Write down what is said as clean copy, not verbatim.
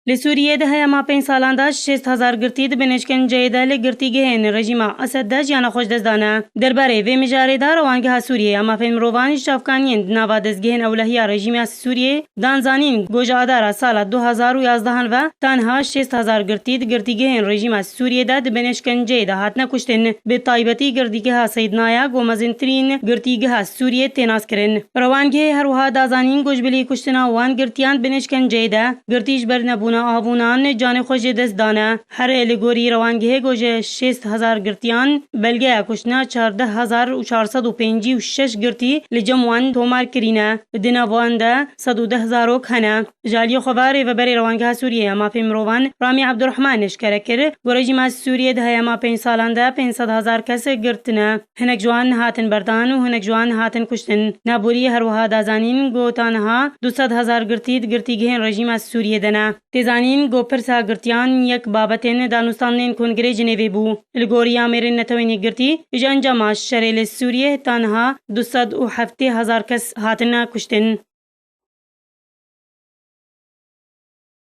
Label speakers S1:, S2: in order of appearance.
S1: لسوریه ده هیا ما 5 سالان دا 60,000 گرتی ده بنشکنجه ده لگرتیگهین رژیما اسد ده جیانا خوش دزدانه درباره و مجاره دا روانگه سوریه اما فین مروانی شفکانین نوا دزگهین اولهیا رژیم سوریه دانزانین گوجه آدارا سال 2011 و تنها 60,000 گرتی ده گرتیگهین رژیم سوریه ده بنشکنجه ده هاتنه کشتن به طایبتی گردیگه سیدنایا گومزنترین گرتیگه سوریه تیناس کرن روانگه هروها دازانین گوجبلی کشتنا وان گرتیان بنشکنجه ده گرتیش برنبونا آبونان جان خوش دست دانه هر الگوری روانگه گوجه 60,000 گرتیان بلگه کشنا 14,456 گرتی لجموان تومار کرینه دنوان ده 110,000 کنه جالی خباری و بری روانگه سوریه اما فی مروان رامی عبدالرحمن اشکره کر گرجیم سوریه ده اما 5 سالان ده 500,000 کس گرتنه هنک جوان هاتن بردان و هنک جوان هاتن کشتن نابوری هروها دازانین گوتانها 200,000 گرتیگهین رژیم سوریه دنه تیزانین گوپرسا گرتیان یک بابتین دانستانین کنگره جنیوی بو الگوریا میرین نتوینی گرتی جانجا ماش شریل سوریه تنها 207,000 کس هاتن کشتن